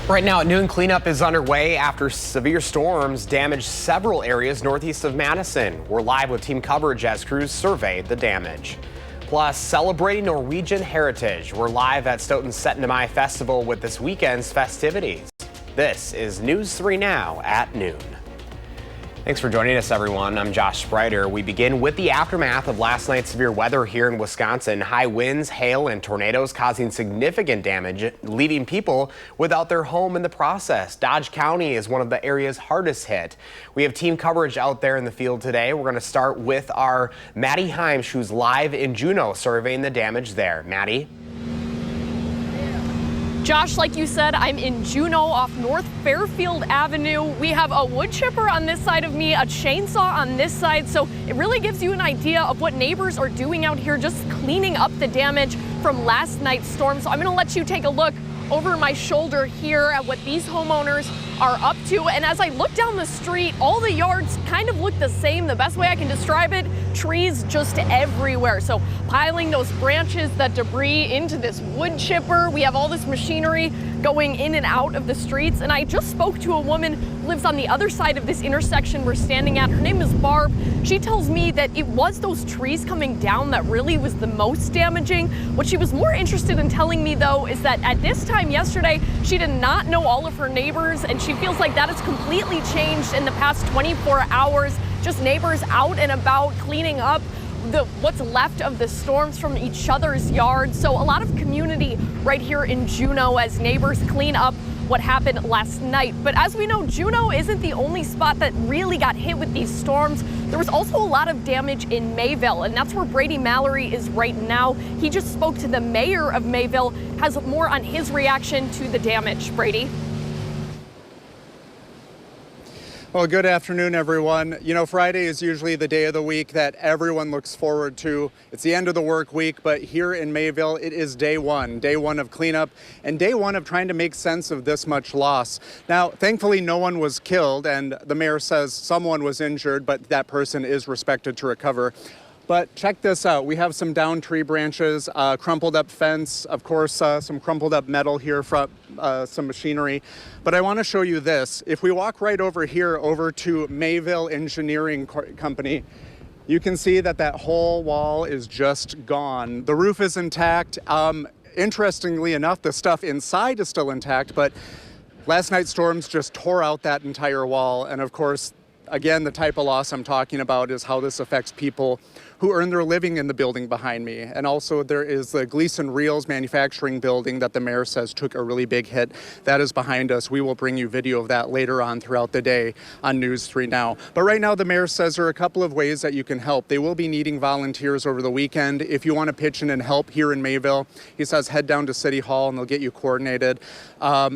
Right now at noon, cleanup is underway after severe storms damaged several areas northeast of Madison. We're live with team coverage as crews survey the damage. Plus, celebrating Norwegian heritage. We're live at Stoughton's 17. Mai Festival with this weekend's festivities. This is News 3 Now at noon. Thanks for joining us, everyone. I'm Josh Spreiter. We begin with the aftermath of last night's severe weather here in Wisconsin. High winds, hail, and tornadoes causing significant damage, leaving people without their home in the process. Dodge County is one of the areas hardest hit. We have team coverage out there in the field today. We're going to start with our Maddie Heimsch, who's live in Juneau, surveying the damage there. Maddie? Josh, like you said, I'm in Juneau off North Fairfield Avenue. We have a wood chipper on this side of me, a chainsaw on this side, so it really gives you an idea of what neighbors are doing out here, just cleaning up the damage from last night's storm. So I'm going to let you take a look over my shoulder here at what these homeowners are up to. And as I look down the street, all the yards kind of look the same. The best way I can describe it, trees just everywhere. So piling those branches, that debris into this wood chipper. We have all this machinery going in and out of the streets. And I just spoke to a woman who lives on the other side of this intersection we're standing at. Her name is Barb. She tells me that it was those trees coming down that really was the most damaging. What she was more interested in telling me, though, is that at this time yesterday, she did not know all of her neighbors, and she feels like that has completely changed in the past 24 hours. Just neighbors out and about cleaning up what's left of the storms from each other's yards. So a lot of community right here in Juneau as neighbors clean up what happened last night. But as we know, Juneau isn't the only spot that really got hit with these storms. There was also a lot of damage in Mayville, and that's where Brady Mallory is right now. He just spoke to the mayor of Mayville, has more on his reaction to the damage. Brady? Well, good afternoon, everyone. You know, Friday is usually the day of the week that everyone looks forward to. It's the end of the work week, but here in Mayville, it is day one of cleanup and day one of trying to make sense of this much loss. Now, thankfully, no one was killed, and the mayor says someone was injured, but that person is expected to recover. But check this out. We have some downed tree branches, crumpled up fence, of course, some crumpled up metal here from some machinery. But I want to show you this. If we walk right over here, over to Mayville Engineering Company, you can see that that whole wall is just gone. The roof is intact. Interestingly enough, the stuff inside is still intact, but last night's storms just tore out that entire wall. And of course, again, the type of loss I'm talking about is how this affects people who earn their living in the building behind me. And also there is the Gleason Reels manufacturing building that the mayor says took a really big hit. That is behind us. We will bring you video of that later on throughout the day on News 3 Now. But right now the mayor says there are a couple of ways that you can help. They will be needing volunteers over the weekend. If you want to pitch in and help here in Mayville, he says head down to City Hall and they'll get you coordinated.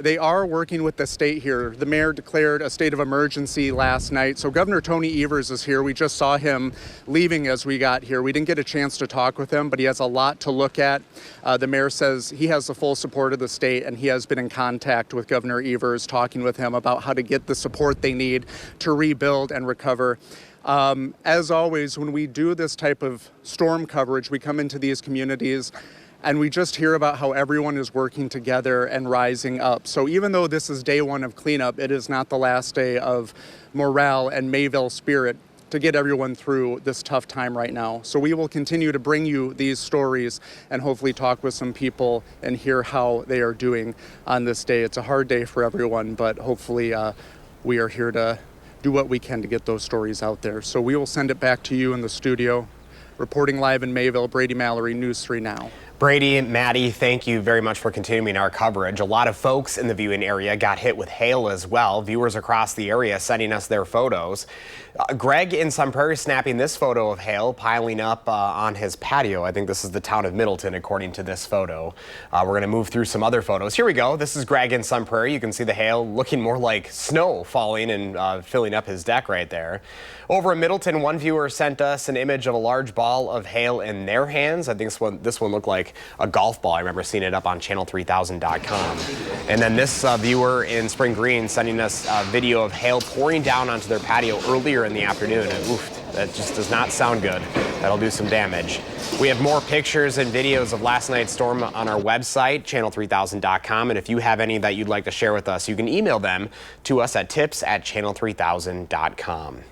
They are working with the state here. The mayor declared a state of emergency last night. So Governor Tony Evers is here. We just saw him leaving as we got here. We didn't get a chance to talk with him, but he has a lot to look at. The mayor says he has the full support of the state, and he has been in contact with Governor Evers, talking with him about how to get the support they need to rebuild and recover. As always, when we do this type of storm coverage, we come into these communities and we just hear about how everyone is working together and rising up. So even though this is day one of cleanup, it is not the last day of morale and Mayville spirit to get everyone through this tough time right now. So we will continue to bring you these stories and hopefully talk with some people and hear how they are doing on this day. It's a hard day for everyone, but hopefully we are here to do what we can to get those stories out there. So we will send it back to you in the studio. Reporting live in Mayville, Brady Mallory, News 3 Now. Brady, Maddie, thank you very much for continuing our coverage. A lot of folks in the viewing area got hit with hail as well. Viewers across the area sending us their photos. Greg in Sun Prairie snapping this photo of hail piling up on his patio. I think this is the town of Middleton, according to this photo. We're going to move through some other photos. Here we go. This is Greg in Sun Prairie. You can see the hail looking more like snow falling and filling up his deck right there. Over in Middleton, one viewer sent us an image of a large ball of hail in their hands. I think this one looked like a golf ball. I remember seeing it up on channel3000.com. And then this viewer in Spring Green sending us a video of hail pouring down onto their patio earlier in the afternoon. And oof, that just does not sound good. That'll do some damage. We have more pictures and videos of last night's storm on our website, channel3000.com. And if you have any that you'd like to share with us, you can email them to us at tips@channel3000.com.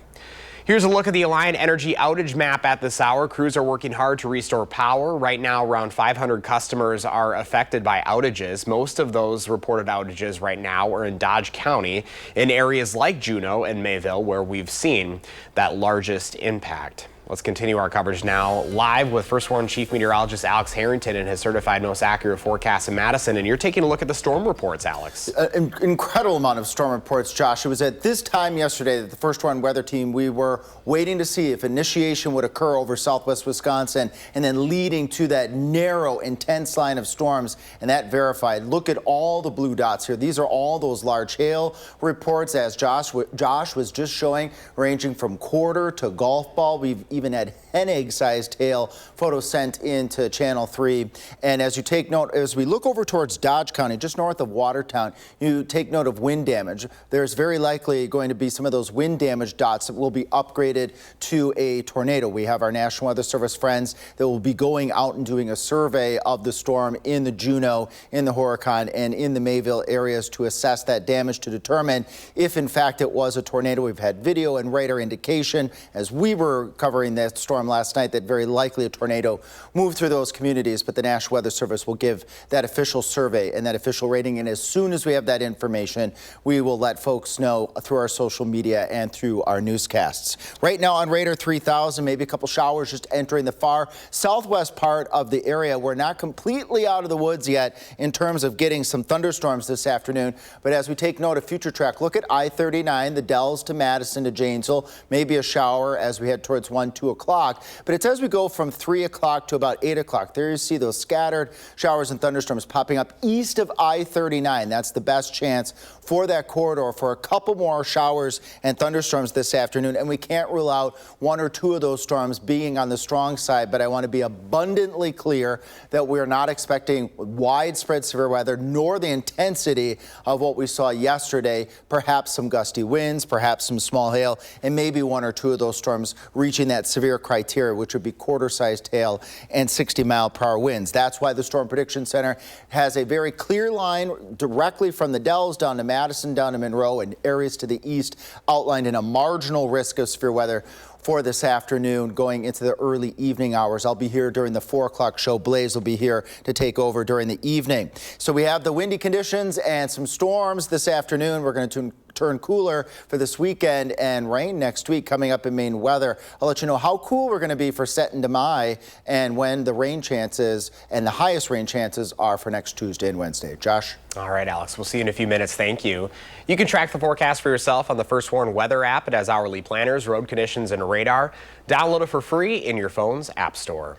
Here's a look at the Alliant Energy outage map at this hour. Crews are working hard to restore power. Right now, around 500 customers are affected by outages. Most of those reported outages right now are in Dodge County, in areas like Juneau and Mayville, where we've seen that largest impact. Let's continue our coverage now live with First Warn Chief Meteorologist Alex Harrington and his certified most accurate forecast in Madison. And you're taking a look at the storm reports, Alex. An incredible amount of storm reports, Josh. It was at this time yesterday that the First Warn weather team, we were waiting to see if initiation would occur over southwest Wisconsin and then leading to that narrow, intense line of storms. And that verified. Look at all the blue dots here. These are all those large hail reports, as Josh was just showing, ranging from quarter to golf ball. We've even had hen egg sized hail photos sent into Channel 3. And as you take note, as we look over towards Dodge County, just north of Watertown, you take note of wind damage. There's very likely going to be some of those wind damage dots that will be upgraded to a tornado. We have our National Weather Service friends that will be going out and doing a survey of the storm in the Juneau, in the Horicon, and in the Mayville areas to assess that damage to determine if in fact it was a tornado. We've had video and radar indication as we were covering that storm last night that very likely a tornado moved through those communities, but the National Weather Service will give that official survey and that official rating, and as soon as we have that information, we will let folks know through our social media and through our newscasts. Right now on Radar 3000, maybe a couple showers just entering the far southwest part of the area. We're not completely out of the woods yet in terms of getting some thunderstorms this afternoon, but as we take note of future track, look at I-39, the Dells to Madison to Janesville, maybe a shower as we head towards 1-2 o'clock, but it's as we go from 3 o'clock to about 8 o'clock. There you see those scattered showers and thunderstorms popping up east of I-39. That's the best chance for that corridor for a couple more showers and thunderstorms this afternoon, and we can't rule out 1 or 2 of those storms being on the strong side, but I want to be abundantly clear that we're not expecting widespread severe weather nor the intensity of what we saw yesterday. Perhaps some gusty winds, perhaps some small hail, and maybe 1 or 2 of those storms reaching that severe criteria, which would be quarter-sized hail and 60-mile-per-hour winds. That's why the Storm Prediction Center has a very clear line directly from the Dells down to Madison, down to Monroe, and areas to the east outlined in a marginal risk of severe weather for this afternoon going into the early evening hours. I'll be here during the 4 o'clock show. Blaze will be here to take over during the evening. So we have the windy conditions and some storms this afternoon. We're going to turn cooler for this weekend and rain next week coming up in Maine weather. I'll let you know how cool we're going to be for Seton to Mai and when the rain chances and the highest rain chances are for next Tuesday and Wednesday. Josh? All right, Alex, we'll see you in a few minutes. Thank you. You can track the forecast for yourself on the First Warn weather app. It has hourly planners, road conditions, and radar. Download it for free in your phone's app store.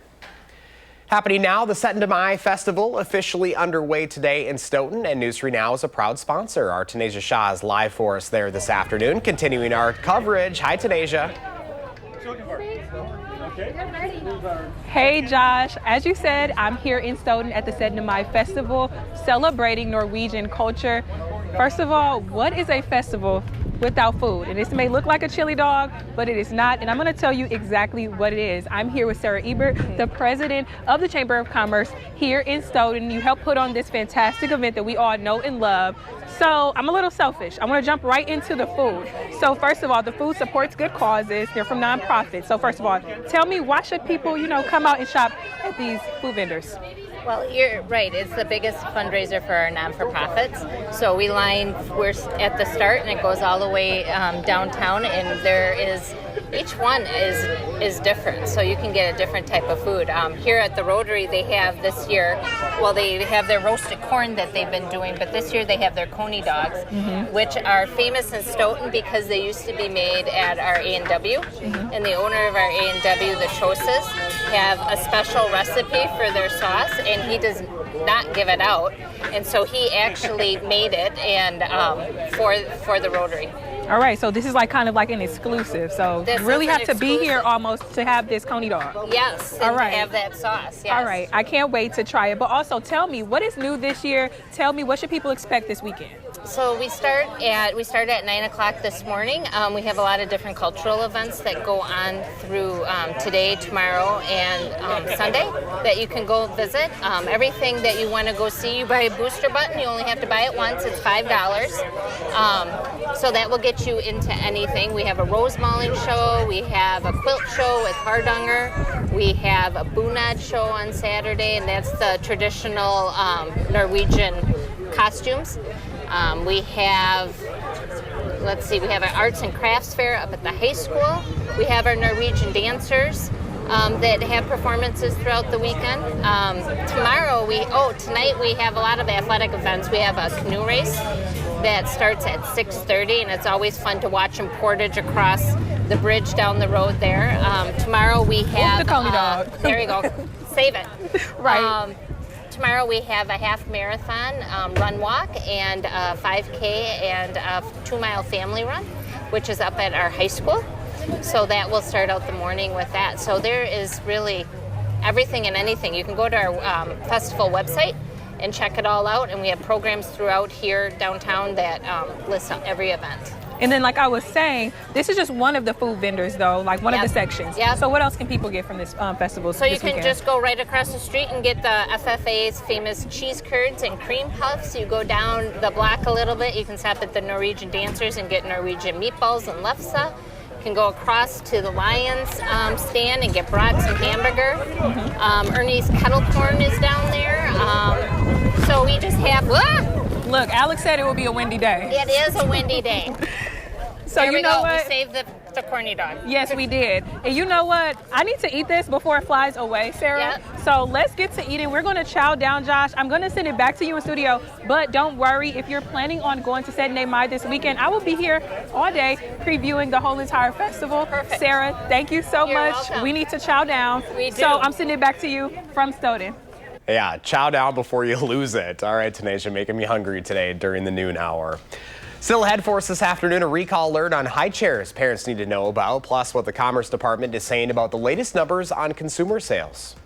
Happening now, the Seton to Mai Festival officially underway today in Stoughton, and News 3 Now is a proud sponsor. Our Tanisha Shah is live for us there this afternoon, continuing our coverage. Hi, Tanisha. Hey Josh, as you said, I'm here in Stoughton at the Seton to Mai Festival celebrating Norwegian culture. First of all, what is a festival without food? And this may look like a chili dog, but it is not, and I'm going to tell you exactly what it is. I'm here with Sarah Ebert, the president of the Chamber of Commerce here in Stoughton. You helped put on this fantastic event that we all know and love. So I'm a little selfish. I want to jump right into the food. So first of all, the food supports good causes. They're from nonprofits. So first of all, tell me, why should people, come out and shop at these food vendors? Well, you're right. It's the biggest fundraiser for our non-for-profits. So we're at the start, and it goes all the way downtown, and each one is different. So you can get a different type of food. Here at the Rotary, they have this year, they have their roasted corn that they've been doing, but this year they have their coney dogs, which are famous in Stoughton because they used to be made at our A&W. And the owner of our A&W, the Choses, have a special recipe for their sauce, and he does not give it out. And so he actually made it and for the Rotary. All right, so this is kind of like an exclusive. So you really have to be here almost to have this coney dog. Yes, and to have that sauce. Yes. All right, I can't wait to try it. But also tell me, what is new this year? Tell me, what should people expect this weekend? So we started at 9 o'clock this morning. We have a lot of different cultural events that go on through today, tomorrow, and Sunday that you can go visit. Everything that you want to go see, you buy a booster button. You only have to buy it once. It's $5. So that will get you into anything. We have a rose mauling show. We have a quilt show with Hardanger. We have a bunad show on Saturday, and that's the traditional Norwegian costumes. We have an arts and crafts fair up at the high school. We have our Norwegian dancers that have performances throughout the weekend. Tonight we have a lot of athletic events. We have a canoe race that starts at 6:30, and it's always fun to watch them portage across the bridge down the road there. Tomorrow we have... the Coney dog. There you go. Save it. Right. Tomorrow we have a half marathon run walk and a 5K and a 2-mile family run, which is up at our high school. So that will start out the morning with that. So there is really everything and anything. You can go to our festival website and check it all out. And we have programs throughout here downtown that list every event. And then, like I was saying, this is just one of the food vendors, though, like one of the sections. Yep. So what else can people get from this festival? So you can just go right across the street and get the FFA's famous cheese curds and cream puffs. You go down the block a little bit, you can stop at the Norwegian dancers and get Norwegian meatballs and lefse. You can go across to the Lions stand and get brats and hamburger. Ernie's kettle corn is down there. So we just have... Look, Alex said it will be a windy day. It is a windy day. So There you know what? We saved the corny dog. Yes, we did. And you know what? I need to eat this before it flies away, Sarah. Yep. So let's get to eating. We're going to chow down, Josh. I'm going to send it back to you in studio. But don't worry, if you're planning on going to Sedne Mai this weekend, I will be here all day previewing the whole entire festival. Perfect. Sarah, thank you so You're much. welcome. We need to chow down. We do. So I'm sending it back to you from Stoughton. Yeah, chow down before you lose it. All right, Tanisha, making me hungry today during the noon hour. Still ahead for us this afternoon, a recall alert on high chairs parents need to know about, plus what the Commerce Department is saying about the latest numbers on consumer sales.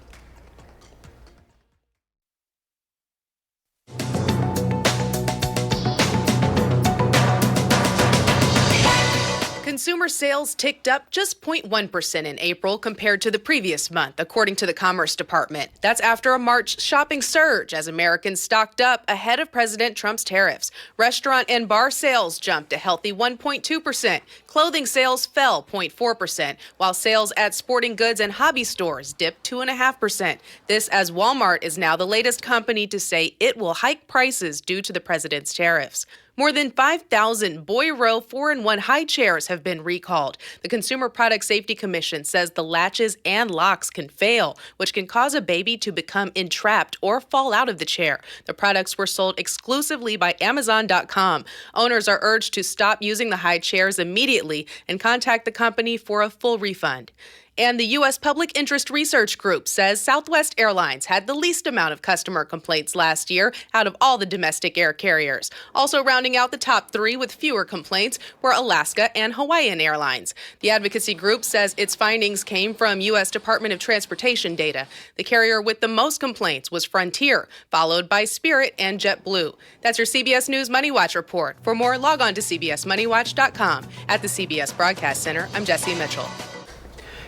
Consumer sales ticked up just 0.1% in April compared to the previous month, according to the Commerce Department. That's after a March shopping surge as Americans stocked up ahead of President Trump's tariffs. Restaurant and bar sales jumped a healthy 1.2%. Clothing sales fell 0.4%, while sales at sporting goods and hobby stores dipped 2.5%. This as Walmart is now the latest company to say it will hike prices due to the president's tariffs. More than 5,000 Boy-Row 4-in-1 high chairs have been recalled. The Consumer Product Safety Commission says the latches and locks can fail, which can cause a baby to become entrapped or fall out of the chair. The products were sold exclusively by Amazon.com. Owners are urged to stop using the high chairs immediately and contact the company for a full refund. And the U.S. Public Interest Research Group says Southwest Airlines had the least amount of customer complaints last year out of all the domestic air carriers. Also rounding out the top three with fewer complaints were Alaska and Hawaiian Airlines. The advocacy group says its findings came from U.S. Department of Transportation data. The carrier with the most complaints was Frontier, followed by Spirit and JetBlue. That's your CBS News Money Watch report. For more, log on to cbsmoneywatch.com. At the CBS Broadcast Center, I'm Jesse Mitchell.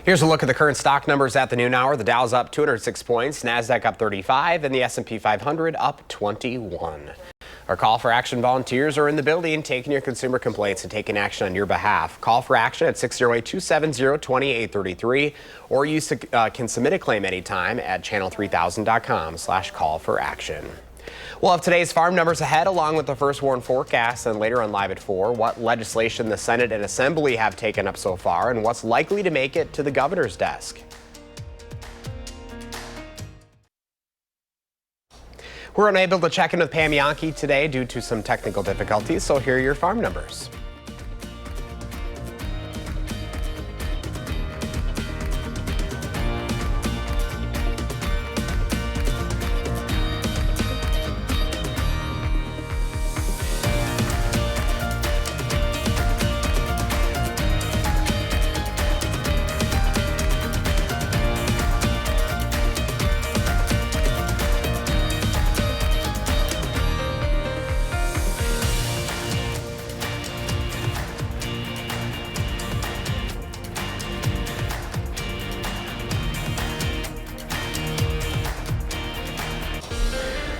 Here's a look at the current stock numbers at the noon hour. The Dow's up 206 points, NASDAQ up 35, and the S&P 500 up 21. Our call for action volunteers are in the building, taking your consumer complaints and taking action on your behalf. Call for action at 608-270-2833, or you can submit a claim anytime at channel3000.com/call for action. We'll have today's farm numbers ahead, along with the first warn forecast, and later on Live at 4, what legislation the Senate and Assembly have taken up so far and what's likely to make it to the governor's desk. We're unable to check in with Pam Yankee today due to some technical difficulties, so here are your farm numbers.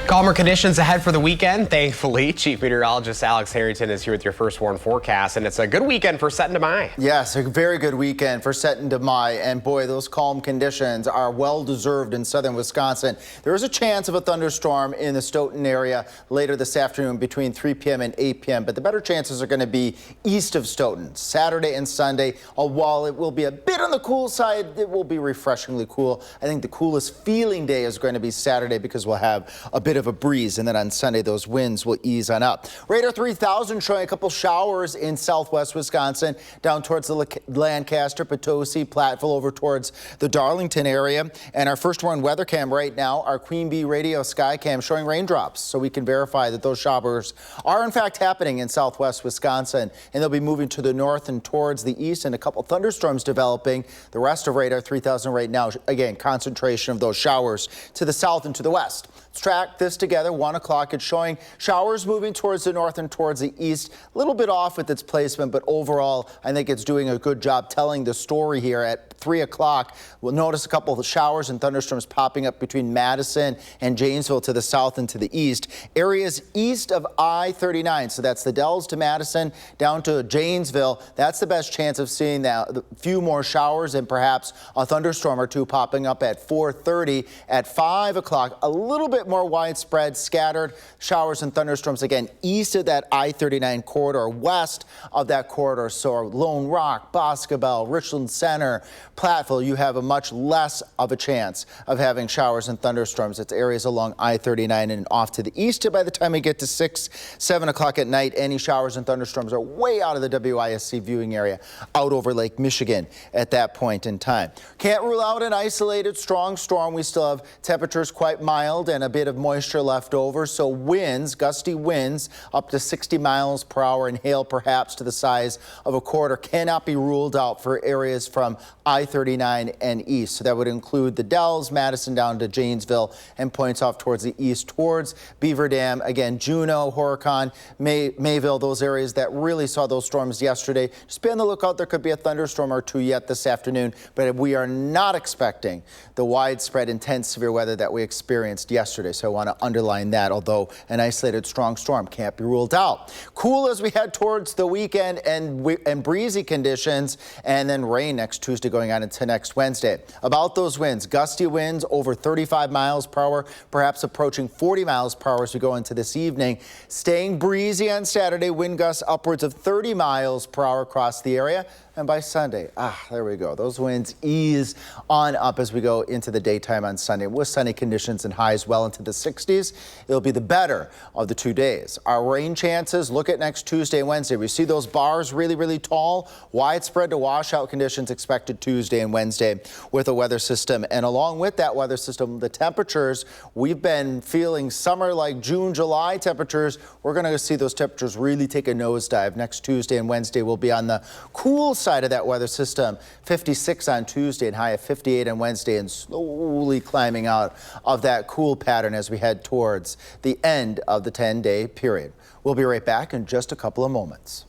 Calmer conditions ahead for the weekend, thankfully. Chief Meteorologist Alex Harrington is here with your first warn forecast, and it's a good weekend for setting to Mai. Yes, a very good weekend for setting to Mai, and boy, those calm conditions are well deserved in southern Wisconsin. There is a chance of a thunderstorm in the Stoughton area later this afternoon between 3 p.m. and 8 p.m., but the better chances are going to be east of Stoughton, Saturday and Sunday. While it will be a bit on the cool side, it will be refreshingly cool. I think the coolest feeling day is going to be Saturday because we'll have a bit of a breeze, and then on Sunday those winds will ease on up. Radar 3000 showing a couple showers in southwest Wisconsin down towards the Lancaster, Potosi, Platteville over towards the Darlington area. And our first warn weather cam right now, our Queen Bee radio sky cam showing raindrops, so we can verify that those showers are in fact happening in southwest Wisconsin, and they'll be moving to the north and towards the east, and a couple thunderstorms developing. The rest of Radar 3000 right now, again, concentration of those showers to the south and to the west. Let's track this together. 1 o'clock, it's showing showers moving towards the north and towards the east. A little bit off with its placement, but overall, I think it's doing a good job telling the story here. At 3 o'clock, we'll notice a couple of showers and thunderstorms popping up between Madison and Janesville to the south and to the east. Areas east of I-39, so that's the Dells to Madison down to Janesville. That's the best chance of seeing that. A few more showers and perhaps a thunderstorm or two popping up at 4:30. At 5 o'clock, a little bit more widespread scattered showers and thunderstorms again east of that I-39 corridor, west of that corridor. So Lone Rock, Boscobel, Richland Center, Platteville, you have a much less of a chance of having showers and thunderstorms. It's areas along I-39 and off to the east. By the time we get to 6, 7 o'clock at night, any showers and thunderstorms are way out of the WISC viewing area, out over Lake Michigan at that point in time. Can't rule out an isolated strong storm. We still have temperatures quite mild and a bit of moisture left over, so winds, gusty winds up to 60 miles per hour and hail perhaps to the size of a quarter cannot be ruled out for areas from I-39 and east. So that would include the Dells, Madison down to Janesville, and points off towards the east towards Beaver Dam. Again, Juneau, Horicon, Mayville, those areas that really saw those storms yesterday. Just be on the lookout. There could be a thunderstorm or two yet this afternoon, but we are not expecting the widespread intense severe weather that we experienced yesterday. So I want to underline that, although an isolated strong storm can't be ruled out. Cool as we head towards the weekend and breezy conditions, and then rain next Tuesday going on into next Wednesday. About those winds, gusty winds over 35 miles per hour, perhaps approaching 40 miles per hour as we go into this evening. Staying breezy on Saturday, wind gusts upwards of 30 miles per hour across the area. And by Sunday, there we go. Those winds ease on up as we go into the daytime on Sunday. With sunny conditions and highs well into the 60s, it'll be the better of the 2 days. Our rain chances, look at next Tuesday and Wednesday. We see those bars really, really tall. Widespread to washout conditions expected Tuesday and Wednesday with a weather system. And along with that weather system, the temperatures, we've been feeling summer like June, July temperatures. We're going to see those temperatures really take a nosedive. Next Tuesday and Wednesday will be on the cool side of that weather system. 56 on Tuesday and high of 58 on Wednesday, and slowly climbing out of that cool pattern as we head towards the end of the 10-day period. We'll be right back in just a couple of moments.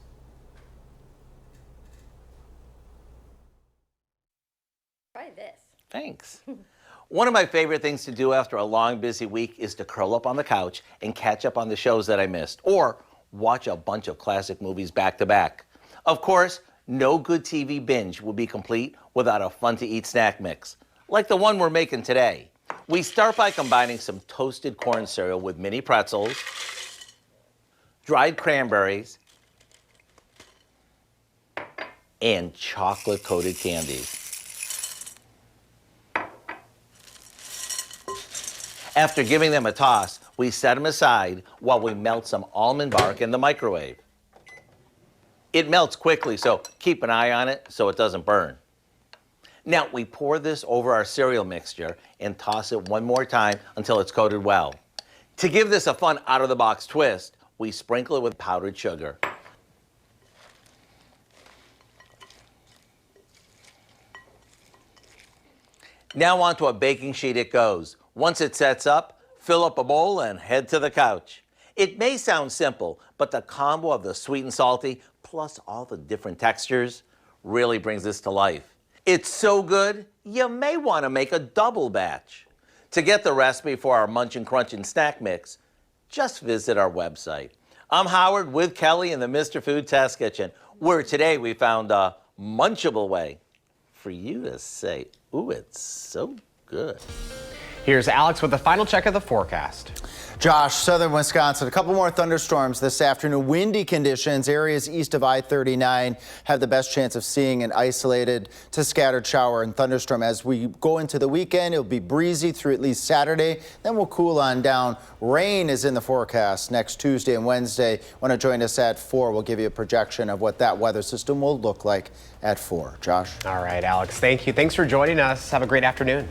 Try this. Thanks. One of my favorite things to do after a long, busy week is to curl up on the couch and catch up on the shows that I missed, or watch a bunch of classic movies back to back. Of course, no good TV binge will be complete without a fun-to-eat snack mix, like the one we're making today. We start by combining some toasted corn cereal with mini pretzels, dried cranberries, and chocolate-coated candies. After giving them a toss, we set them aside while we melt some almond bark in the microwave. It melts quickly, so keep an eye on it so it doesn't burn. Now, we pour this over our cereal mixture and toss it one more time until it's coated well. To give this a fun out-of-the-box twist, we sprinkle it with powdered sugar. Now onto a baking sheet it goes. Once it sets up, fill up a bowl and head to the couch. It may sound simple, but the combo of the sweet and salty plus all the different textures really brings this to life. It's so good, you may want to make a double batch. To get the recipe for our Munchin' Crunchin' snack mix, just visit our website. I'm Howard with Kelly in the Mr. Food Test Kitchen, where today we found a munchable way for you to say, ooh, it's so good. Here's Alex with the final check of the forecast. Josh, southern Wisconsin, a couple more thunderstorms this afternoon. Windy conditions. Areas east of I-39 have the best chance of seeing an isolated to scattered shower and thunderstorm. As we go into the weekend, it'll be breezy through at least Saturday. Then we'll cool on down. Rain is in the forecast next Tuesday and Wednesday. Want to join us at 4? We'll give you a projection of what that weather system will look like at 4. Josh? All right, Alex, thank you. Thanks for joining us. Have a great afternoon.